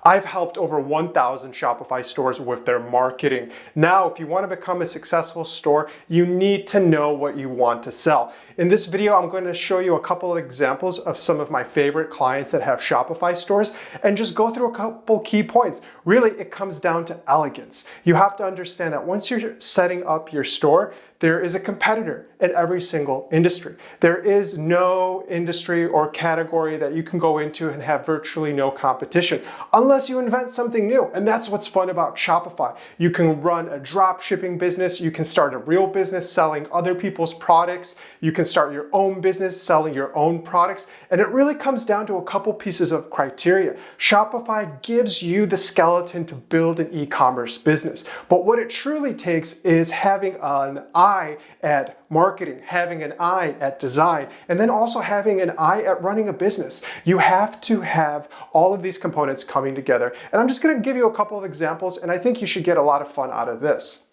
I've helped over 1,000 Shopify stores with their marketing. Now, if you want to become a successful store, you need to know what you want to sell. In this video, I'm going to show you a couple of examples of some of my favorite clients that have Shopify stores and just go through a couple key points. Really, it comes down to elegance. You have to understand that once you're setting up your store, there is a competitor in every single industry. There is no industry or category that you can go into and have virtually no competition unless you invent something new. And that's what's fun about Shopify. You can run a drop shipping business. You can start a real business selling other people's products. You can start your own business selling your own products. And it really comes down to a couple pieces of criteria. Shopify gives you the skeleton to build an e-commerce business. But what it truly takes is having an eye at marketing, having an eye at design, and then also having an eye at running a business. You have to have all of these components coming together. And I'm just going to give you a couple of examples, and I think you should get a lot of fun out of this.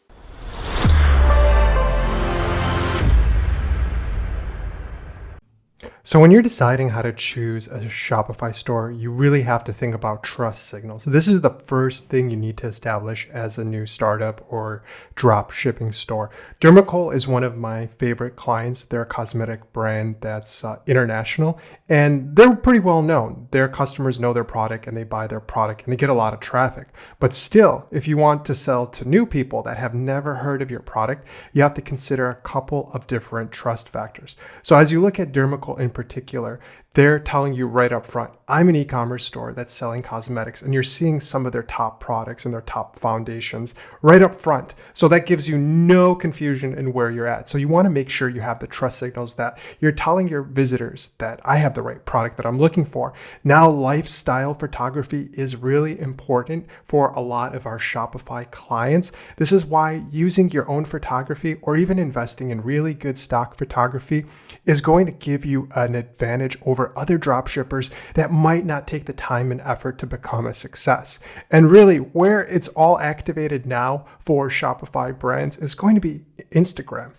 So when you're deciding how to choose a Shopify store, you really have to think about trust signals. This is the first thing you need to establish as a new startup or drop shipping store. Dermacol is one of my favorite clients. They're a cosmetic brand that's international, and they're pretty well known. Their customers know their product and they buy their product and they get a lot of traffic. But still, if you want to sell to new people that have never heard of your product, you have to consider a couple of different trust factors. So as you look at Dermacol in particular, they're telling you right up front, I'm an e-commerce store that's selling cosmetics, and you're seeing some of their top products and their top foundations right up front. So that gives you no confusion in where you're at. So you want to make sure you have the trust signals that you're telling your visitors that I have the right product that I'm looking for. Now, lifestyle photography is really important for a lot of our Shopify clients. This is why using your own photography or even investing in really good stock photography is going to give you an advantage over other drop shippers that might not take the time and effort to become a success. And really, where it's all activated now for Shopify brands is going to be Instagram.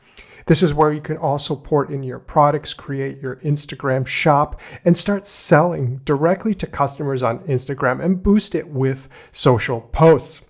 This is where you can also port in your products, create your Instagram shop, and start selling directly to customers on Instagram and boost it with social posts.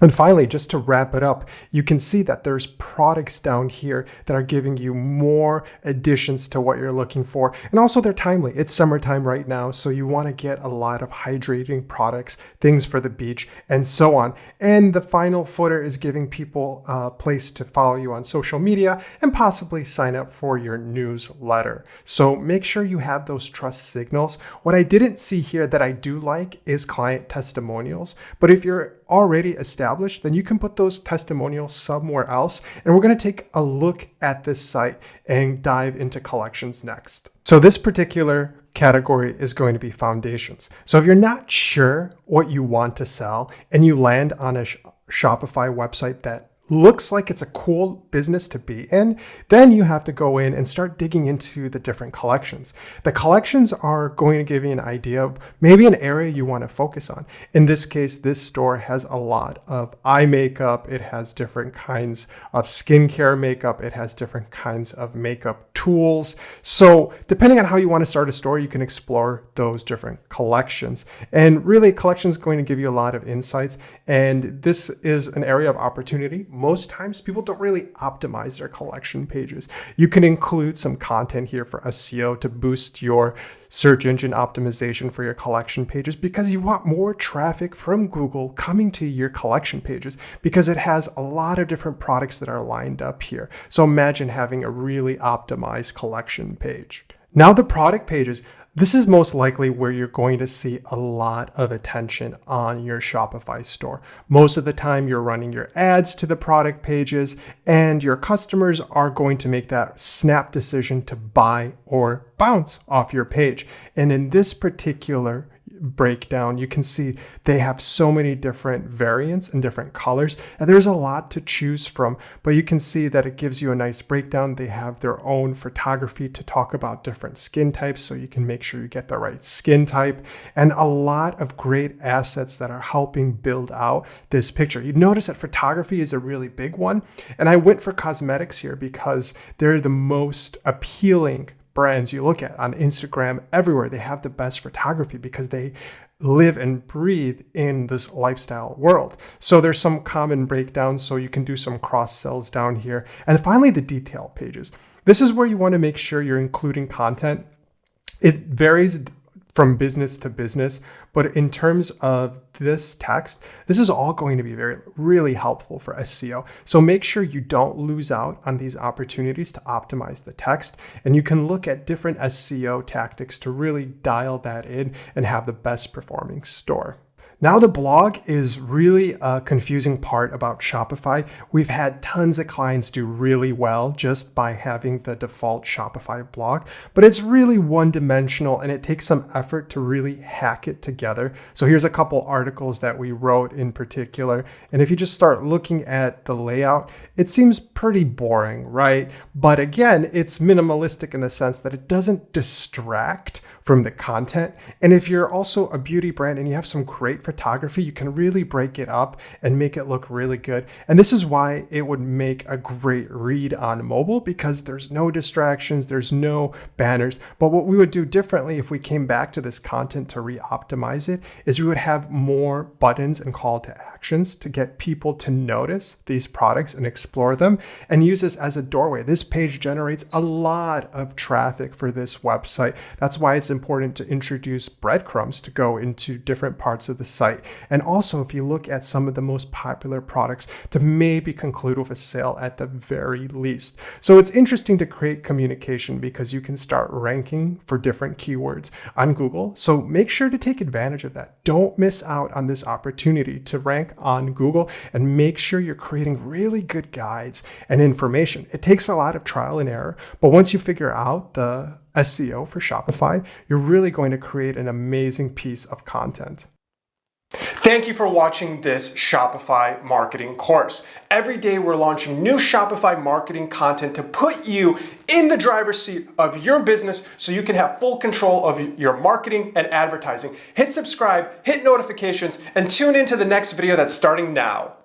And finally, just to wrap it up, you can see that there's products down here that are giving you more additions to what you're looking for. And also they're timely. It's summertime right now, so you want to get a lot of hydrating products, things for the beach, and so on. And the final footer is giving people a place to follow you on social media and possibly sign up for your newsletter. So make sure you have those trust signals. What I didn't see here that I do like is client testimonials. But if you're already established, then you can put those testimonials somewhere else. And we're going to take a look at this site and dive into collections next. So this particular category is going to be foundations. So if you're not sure what you want to sell and you land on a Shopify website that looks like it's a cool business to be in, then you have to go in and start digging into the different collections. The collections are going to give you an idea of maybe an area you want to focus on. In this case, this store has a lot of eye makeup. It has different kinds of skincare makeup. It has different kinds of makeup tools. So depending on how you want to start a store, you can explore those different collections. And really, collections is going to give you a lot of insights. And this is an area of opportunity. Most times people don't really optimize their collection pages. You can include some content here for SEO to boost your search engine optimization for your collection pages because you want more traffic from Google coming to your collection pages because it has a lot of different products that are lined up here. So imagine having a really optimized collection page. Now the product pages. This is most likely where you're going to see a lot of attention on your Shopify store. Most of the time you're running your ads to the product pages and your customers are going to make that snap decision to buy or bounce off your page. And in this particular breakdown, you can see they have so many different variants and different colors, and there's a lot to choose from, but you can see that it gives you a nice breakdown. They have their own photography to talk about different skin types, so you can make sure you get the right skin type, and a lot of great assets that are helping build out this picture. You notice that photography is a really big one, and I went for cosmetics here because they're the most appealing brands you look at on Instagram. Everywhere they have the best photography because they live and breathe in this lifestyle world. So there's some common breakdowns, so you can do some cross sells down here. And finally, the detail pages. This is where you want to make sure you're including content. It varies from business to business, but in terms of this text, this is all going to be really helpful for SEO. So make sure you don't lose out on these opportunities to optimize the text, and you can look at different SEO tactics to really dial that in and have the best performing store. Now the blog is really a confusing part about Shopify. We've had tons of clients do really well just by having the default Shopify blog, but it's really one-dimensional and it takes some effort to really hack it together. So here's a couple articles that we wrote in particular. And if you just start looking at the layout, it seems pretty boring, right? But again, it's minimalistic in the sense that it doesn't distract from the content. And if you're also a beauty brand and you have some great photography, you can really break it up and make it look really good. And this is why it would make a great read on mobile, because there's no distractions, there's no banners. But what we would do differently if we came back to this content to re-optimize it is we would have more buttons and call to actions to get people to notice these products and explore them and use this as a doorway. This page generates a lot of traffic for this website. That's why it's important to introduce breadcrumbs to go into different parts of the site. And also, if you look at some of the most popular products, to maybe conclude with a sale at the very least. So it's interesting to create communication because you can start ranking for different keywords on Google. So make sure to take advantage of that. Don't miss out on this opportunity to rank on Google, and make sure you're creating really good guides and information. It takes a lot of trial and error, but once you figure out the SEO for Shopify, you're really going to create an amazing piece of content. Thank you for watching this Shopify marketing course. Every day we're launching new Shopify marketing content to put you in the driver's seat of your business so you can have full control of your marketing and advertising. Hit subscribe, hit notifications, and tune into the next video that's starting now.